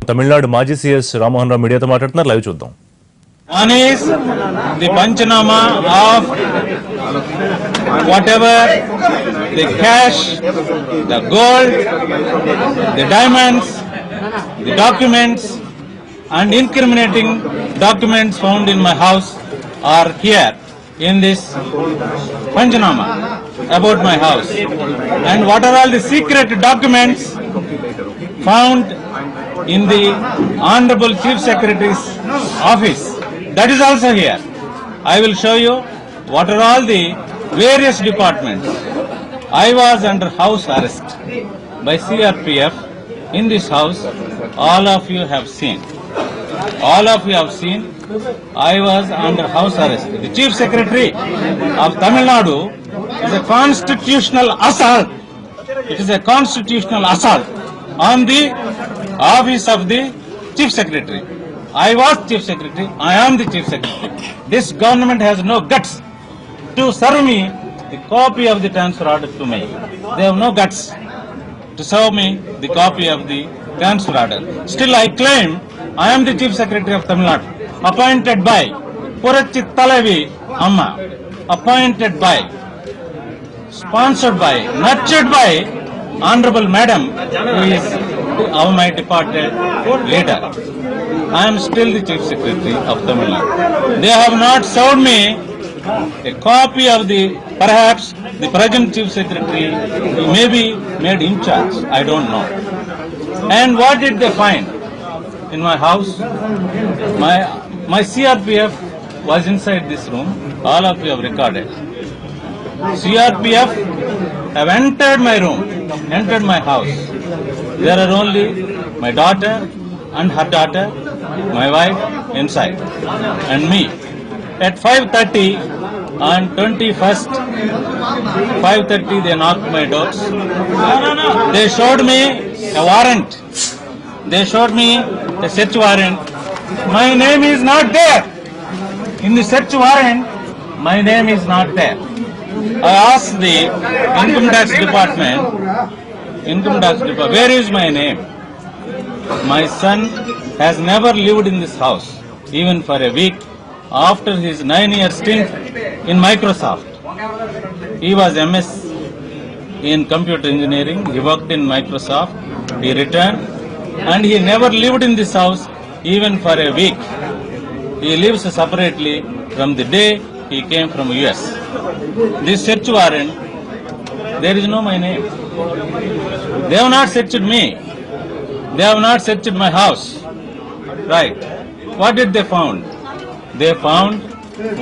తమిళనాడు మాజీ సీఎస్ రామ్మోహన్ రావు మీడియాతో మాట్లాడుతున్నారు. లైవ్ చూద్దాం. One is the Panchanama of whatever the cash, the gold, the diamonds, the documents and incriminating documents found in my house are here in this Panchanama about my house. And what are all the secret documents found in the Honorable Chief Secretary's office? That is also here. I will show you what are all the various departments. I was under house arrest by CRPF in this house. All of you have seen. All of you have seen. I was under house arrest. The Chief Secretary of Tamil Nadu is a constitutional assault. It is a constitutional assault on the office of the Chief Secretary. I was Chief Secretary. I am the Chief Secretary. This government has no guts to serve me the copy of the transfer order to me. They have no guts to serve me the copy of the transfer order. Still I claim I am the Chief Secretary of Tamil Nadu, appointed by Purachi Talavi Amma, appointed by, sponsored by, nurtured by Honorable Madam, who is my departed leader. I am still the Chief Secretary of Tamil Nadu. They have not served me a copy of the, perhaps the present Chief Secretary may be made in charge. I don't know. And what did they find in my house? My CRPF was inside this room. All of you have recorded. CRPF have entered my room, entered my house. There are only my daughter and her daughter, my wife inside, and me. At 5:30 on 21st, 5:30 they knocked my doors. They showed me a warrant. They showed me a search warrant. My name is not there. In the search warrant, my name is not there. I asked the Income Tax Department, where is my name? My son has never lived in this house, even for a week, after his 9-year stint in Microsoft. He was MS in computer engineering. He worked in Microsoft. He returned and he never lived in this house, even for a week. He lives separately from the day he came from US. This search warrant, there is no my name. They have not searched me. They have not searched my house. Right. What did they found? They found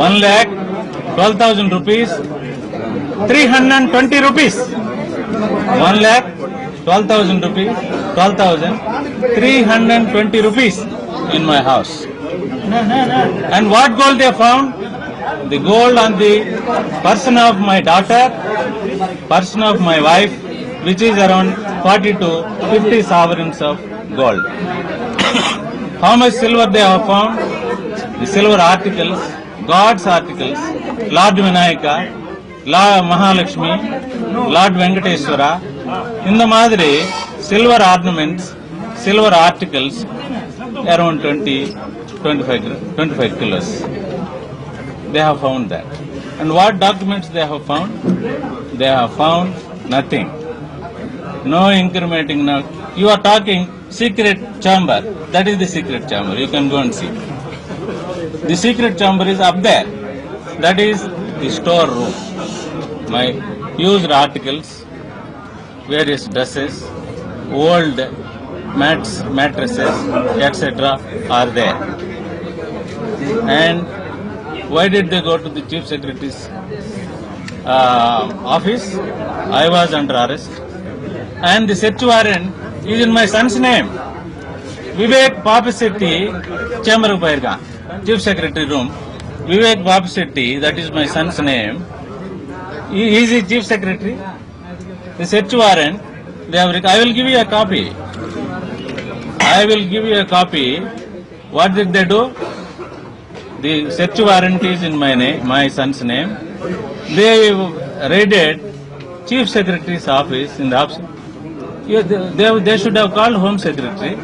1,12,000 rupees, 320 rupees. 1,12,000 rupees, 12,320 rupees in my house. And what gold they found? The gold on the person of my daughter, person of my wife, which is around 40 to 50 sovereigns of gold. How much silver they have found? The silver articles, God's articles, Lord Vinayaka, Lord Mahalakshmi, Lord Venkateswara. In the Madre, silver ornaments, silver articles, around 25 kilos. They have found that. And what documents they have found? They have found nothing. No incriminating. No. You are talking secret chamber. That is the secret chamber. You can go and see. The secret chamber is up there. That is the store room. My used articles, various dresses, old mats, mattresses, etc. are there. And why did they go to the Chief Secretary's office? I was under arrest. And the search warrant is in my son's name. Vivek Papisetti, Chamber of Pairga, Chief Secretary room. Vivek Papisetti, that is my son's name. He is the Chief Secretary. The search warrant, they have. I will give you a copy. I will give you a copy. What did they do? The search warrant is in my name, my son's name. They raided Chief Secretary's office in the office. They should have called Home Secretary.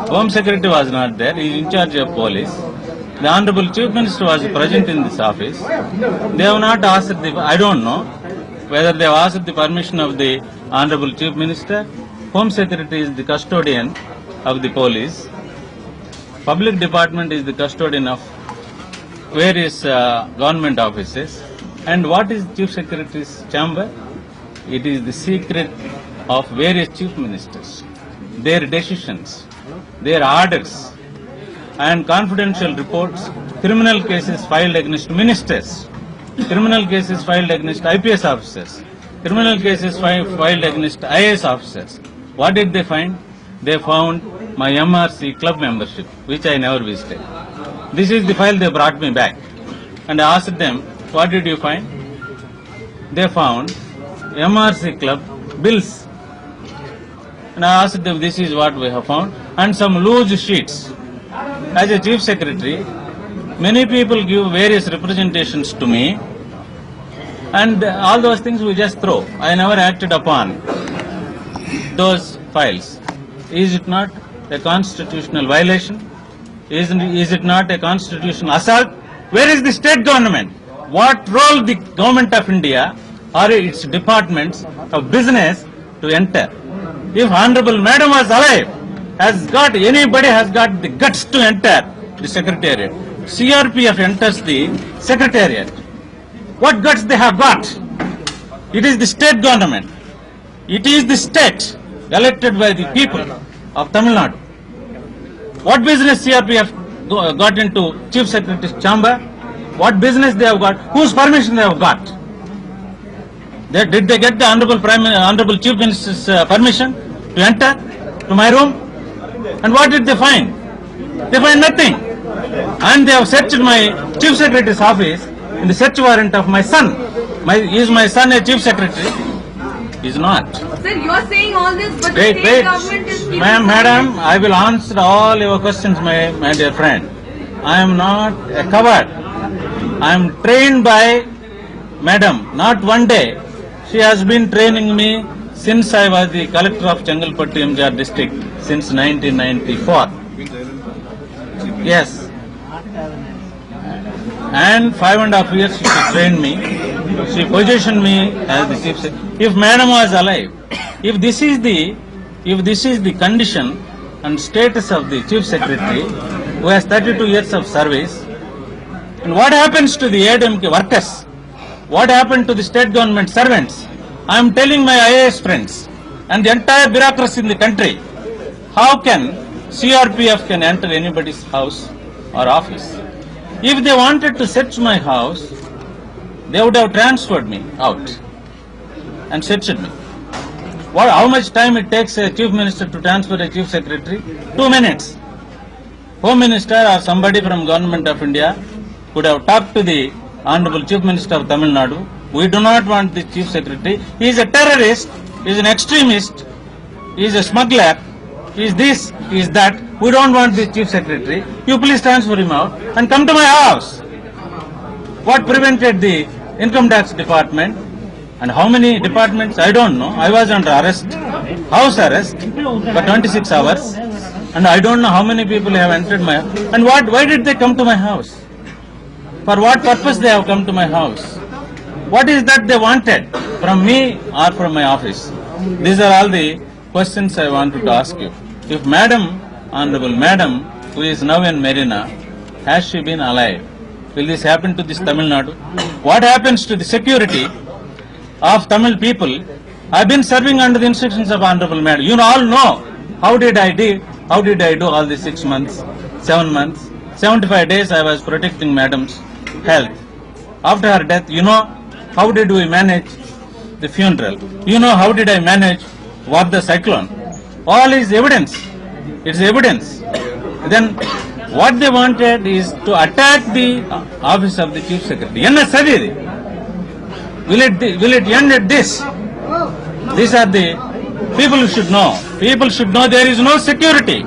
Home Secretary was not there. He is in charge of police. The Honorable Chief Minister was present in this office. They have not asked I don't know whether they have asked the permission of the Honorable Chief Minister. Home Secretary is the custodian of the police. Public Department is the custodian of various government offices. And what is Chief Secretary's chamber? It is the secret of various chief ministers, their decisions, their orders, and confidential reports, criminal cases filed against ministers, criminal cases filed against IPS officers, criminal cases filed against IAS officers. What did they find? They found my MRC club membership, which I never visited. This is the file they brought me back. And I asked them, what did you find? They found MRC club bills. And I asked them, this is what we have found. And some loose sheets. As a chief secretary, many people give various representations to me. And all those things we just throw. I never acted upon those files. Is it not a constitutional violation? Is it not a constitutional assault? Where is the state government? What role the government of India or its departments of business to enter? If Honorable Madam was alive, anybody has got the guts to enter the Secretariat. CRPF enters the Secretariat. What guts they have got? It is the state government. It is the state elected by the people of Tamil Nadu. What business CRPF got into Chief Secretary's chamber? What business they have got? Whose permission they have got? Did they get the Honorable Chief Minister's permission to enter to my room? And what did they find? They find nothing. And they have searched my Chief Secretary's office in the search warrant of my son. Is my son a Chief Secretary? He is not. Sir, you are saying all this, but the Wait. state government is keeping Madam, I will answer all your questions, my dear friend. I am not a coward. I am trained by Madam, not one day. She has been training me since I was the collector of Chengalpattu MGR district since 1994. Yes. And 5.5 years she trained me. She positioned me as the chief secretary. If Madam was alive, if this is the condition and status of the chief secretary who has 32 years of service, and what happens to the ADMK workers? What happened to the state government servants? I am telling my IAS friends and the entire bureaucracy in the country, how can CRPF can enter anybody's house or office? If they wanted to search my house, they would have transferred me out and searched me. How much time it takes a chief minister to transfer a chief secretary? 2 minutes. Home Minister or somebody from Government of India could have talked to the Honorable Chief Minister of Tamil Nadu. We do not want the Chief Secretary. He is a terrorist, he is an extremist, he is a smuggler, he is this, he is that. We don't want the Chief Secretary. You please transfer him out and come to my house. What prevented the Income Tax Department and how many departments? I don't know. I was under arrest, house arrest for 26 hours and I don't know how many people have entered my house. And why did they come to my house? For what purpose they have come to my house? What is that they wanted from me or from my office? These are all the questions I wanted to ask you. If Madam, Honorable Madam, who is now in Marina, has she been alive? Will this happen to this Tamil Nadu? What happens to the security of Tamil people? I have been serving under the instructions of Honorable Madam. You all know how did I do all the 6 months, 7 months, 75 days I was protecting Madam's health. After her death, you know how did we manage the funeral? You know how did I manage the cyclone? All is evidence. It's evidence. Then what they wanted is to attack the office of the Chief Secretary. Will it end at this? These are the people who should know. People should know there is no security.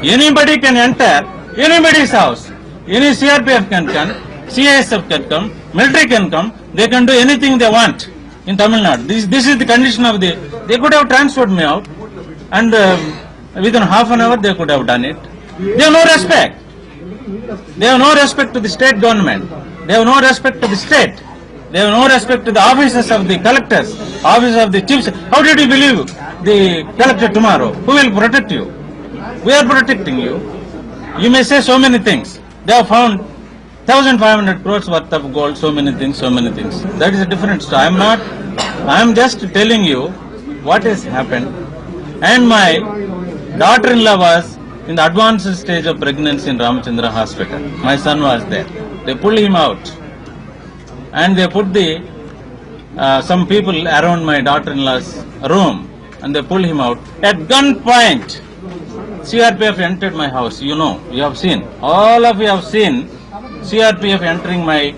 Anybody can enter anybody's house. Any CRPF can come, CISF can come, military can come. They can do anything they want in Tamil Nadu. This is the condition of they could have transferred me out and Within half an hour they could have done it. They have no respect. They have no respect to the state government. They have no respect to the state. They have no respect to the officers of the collectors, officers of the chiefs. How did you believe the collector tomorrow? Who will protect you? We are protecting you. You may say so many things. They have found 1,500 crores worth of gold, so many things, so many things. That is a different story. I am just telling you what has happened. And my daughter-in-law was in the advanced stage of pregnancy in Ramachandra Hospital. My son was there. They pulled him out. And they put some people around my daughter-in-law's room. And they pulled him out. At gunpoint, CRPF entered my house. You know, you have seen. All of you have seen CRPF entering my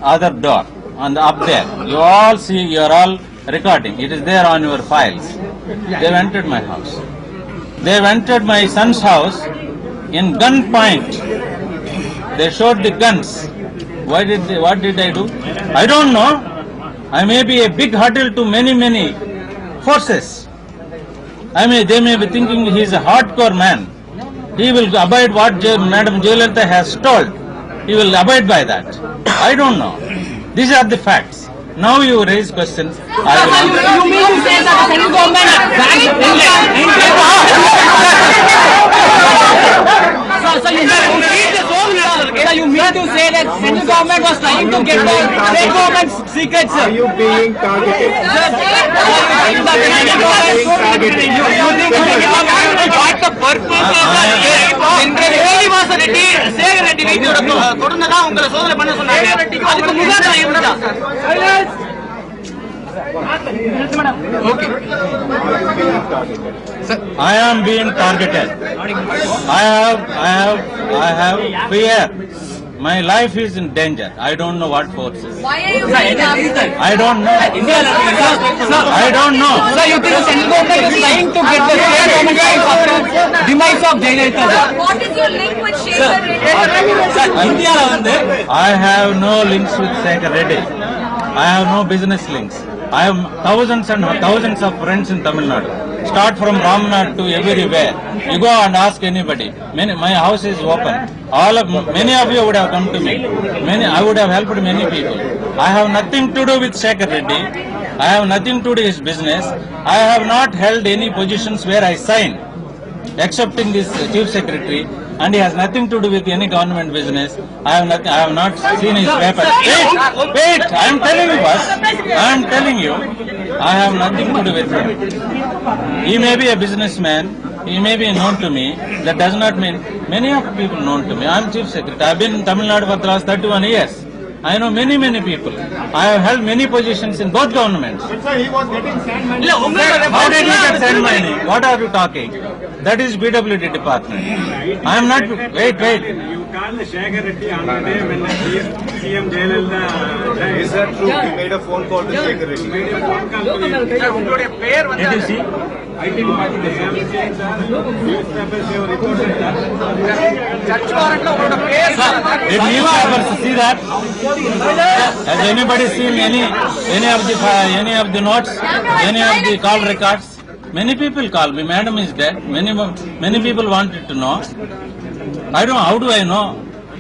other door. And up there. You all see, you are all recording. It is there on your files. They have entered my house. They have entered my son's house in gunpoint. They showed the guns. What did I do? I don't know. I may be a big hurdle to many forces. They may be thinking he is a hardcore man. He will abide what Madam Jayalalitha has told. He will abide by that. I don't know. These are the facts. Now you raise questions. I will answer. You mean to say that the central government you mean to say that central government was trying to get the state government's secrets? Are you being targeted? You think what the purpose of Reddy, Sega Reddy தொடர்ந்ததா உங்களை சோதனை பண்ண சொன்னாங்க. அதுக்கு முகாந்திரம் இருந்தா. I am being targeted. I have fear. My life is in danger. I don't know what forces. Why are you being targeted? I don't know. I don't know. So you think the central government is trying to get the state government side after demise of Jayalalitha? What is your link with Shekhar Reddy? I have no links with Shekhar Reddy. I have no business links. I have thousands and thousands of friends in Tamil Nadu. Start from Ramnath to everywhere. You go and ask anybody. My house is open. Many of you would have come to me. I would have helped many people. I have nothing to do with Shekhar Reddy. I have nothing to do with his business. I have not held any positions where I signed, excepting this chief secretary. And he has nothing to do with any government business. I have not seen his papers. Wait, I am telling you what. I am telling you, I have nothing to do with him. He may be a businessman. He may be known to me. That does not mean many of people known to me. I am chief secretary. I have been in Tamil Nadu for the last 31 years. I know many people. I have held many positions in both governments. Sir, he was getting sand money. How did you get send money? What are you talking? That is BWD department. I am not. Wait. You called Shekhar Reddy on the day when CM Jayalalitha died. Is that true? He made a phone call to Shekhar Reddy. Made a phone call to him. Did you see? I didn't watch the newspapers have reported that. Did newspapers see that? Has anybody seen any of the notes, any of the call records? Many people call me. Madam is dead. Many people wanted to know. I don't. How do I know?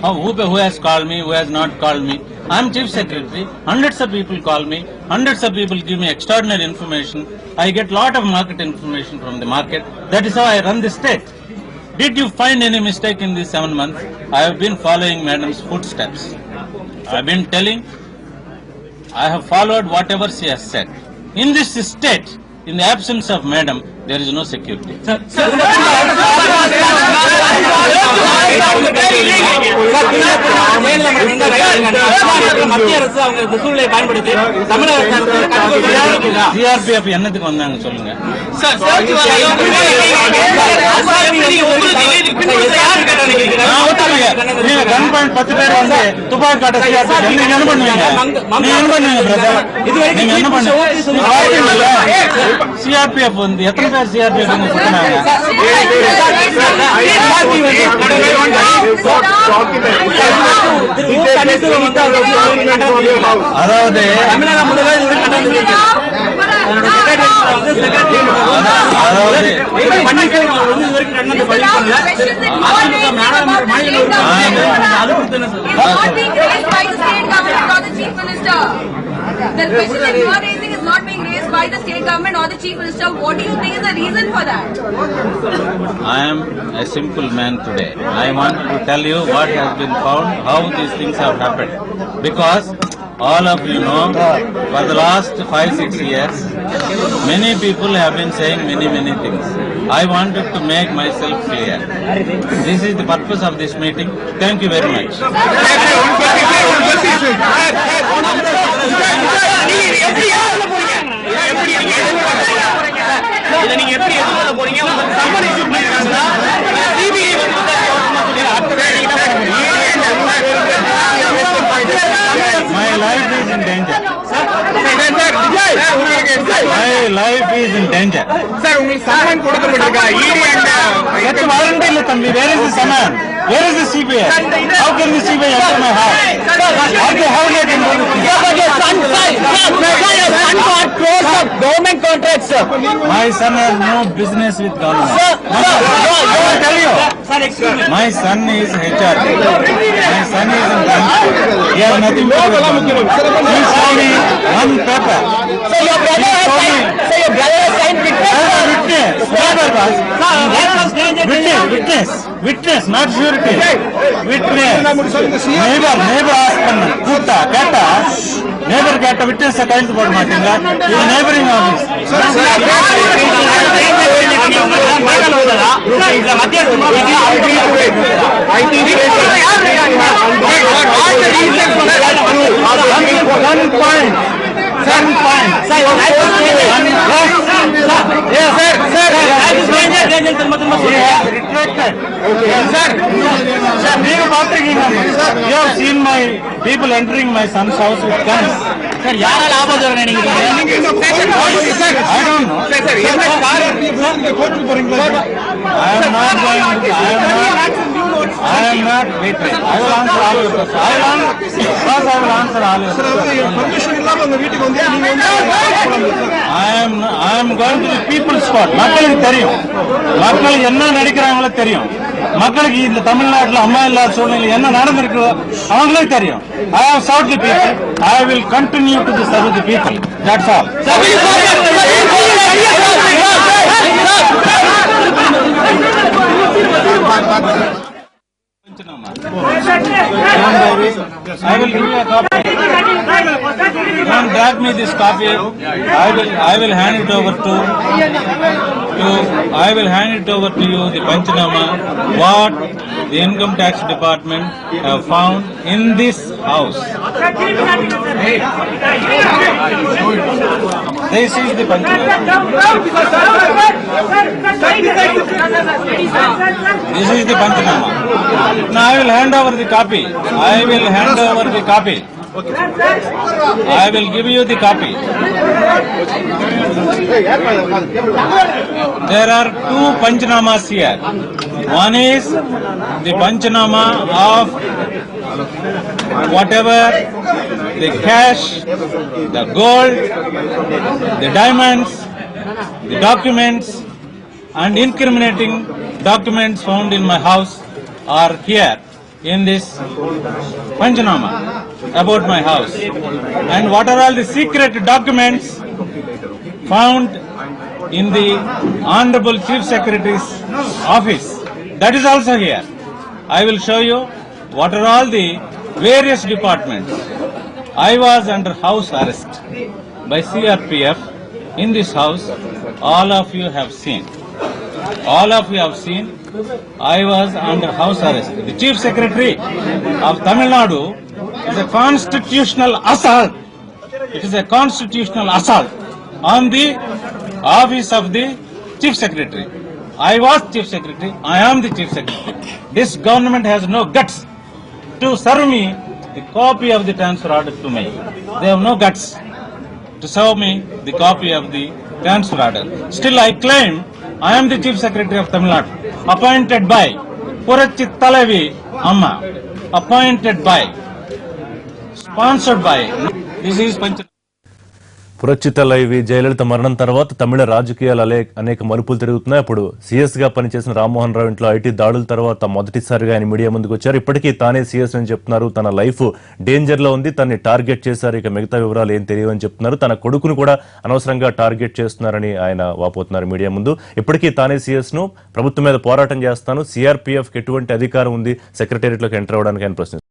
Who has called me? Who has not called me? I am chief secretary. Hundreds of people call me. Hundreds of people give me extraordinary information. I get lot of market information from the market. That is how I run the state. Did you find any mistake in these 7 months? I have been following Madam's footsteps. I have been telling. I have followed whatever she has said. In this state, in the absence of Madam, there is no security. CRPF என்னத்துக்கு வந்தாங்க சொல்லுங்க. நீங்க கன் point 10 பேர் வந்து துப்பாக்கி காட்ட CRPF நீங்க என்ன பண்ணுவீங்க? பிரதர்? நீங்க என்ன பண்ணுவீங்க? CRPF வந்து எத்தனை பேர் CRPF சுத்தினாங்க? அதாவது Mr. Rao, the questions that you are raising about the state government is not being raised by the state government or the chief minister. The question that you are raising is not being raised by the state government or the chief minister. What do you think is the reason for that? I am a simple man today. I want to tell you what has been found, how these things have happened. Because all of you know, for the last 5-6 years, many people have been saying many things. I wanted to make myself clear. This is the purpose of this meeting. Thank you very much. My life is in danger. My life is in danger. Sir உங்களுக்கு summon கொடுக்கப்பட்டிருக்கா இடி Get voluntarily, Thambi. Where is the summon? Where is the CBI? How can the CBI enter my house? How they can do this? Your son got crores of government contracts, sir. My son has no business with government. I will tell you. Sir, excuse me. My son is HR. My son is in transport. He has nothing to do with government. He saw me one paper. So your brother has signed. So your brother has signed Witness, not surety. Witness. Neighbor asked Kutta, Kata. Neighbor Kata witness account board Martinga. This neighboring office. One point. You have seen my people entering my son's house with guns. Sir, யாரால ஆபத்து I don't know. I am not waiting. I will answer all your questions. I will answer all your questions. I am going to the people's court. மக்களுக்கு தெரியும். மக்கள் என்ன நடிக்கிறாங்களோ தெரியும். மக்களுக்கு இந்த தமிழ்நாட்டில் அம்மா இல்லாத சூழ்நிலை என்ன நடந்திருக்குதோ அவங்களுக்கு தெரியும். I have served the people. I will continue to serve the people. That's all. I will give you a copy. Don't drag me this copy. I will hand it over to you the Panchanama what the income tax department have found in this house. This is the Panchanama. This is the Panchanama. Now I will hand over the copy. I will hand over the copy. I will give you the copy. There are two Panchanamas here. One is the Panchanama of whatever the cash, the gold, the diamonds, the documents and incriminating documents found in my house are here in this Panchanama about my house. And what are all the secret documents found in the Honorable Chief Secretary's office? That is also here. I will show you what are all the various departments. I was under house arrest by CRPF in this house. All of you have seen. All of you have seen. I was under house arrest. The Chief Secretary of Tamil Nadu is a constitutional assault. It is a constitutional assault on the office of the Chief Secretary. I was Chief Secretary. I am the Chief Secretary. This government has no guts to serve me the copy of the transfer order to me. They have no guts to serve me the copy of the transfer order. Still, I claim I am the Chief Secretary of Tamil Nadu, appointed by Purachi Talavi Amma, appointed by, sponsored by. This is Panchayat. పురచిత లైవి Jayalalithaa మరణం తర్వాత తమిళ రాజకీయాలు అనేక మలుపులు తిరుగుతున్నాయి. అప్పుడు CS గా పనిచేసిన రామ్మోహన్ రావు ఇంట్లో ఐటీ దాడుల తర్వాత మొదటిసారిగా ఆయన మీడియా ముందుకు వచ్చారు. ఇప్పటికీ తానే సీఎస్ అని చెప్తున్నారు. తన లైఫ్ డేంజర్ లో ఉంది, తనని టార్గెట్ చేశారు, ఇక మిగతా వివరాలు ఏం తెలియవని చెప్తున్నారు. తన కొడుకును కూడా అనవసరంగా టార్గెట్ చేస్తున్నారని ఆయన వాపోతున్నారు మీడియా ముందు. ఇప్పటికీ తానే సీఎస్ ను ప్రభుత్వం మీద పోరాటం చేస్తాను, సిఆర్పీఎఫ్ కి ఎటువంటి అధికారం ఉంది సెక్రటేరియట్ లోకి ఎంటర్ అవడానికి ఆయన ప్రశ్నిస్తున్నారు.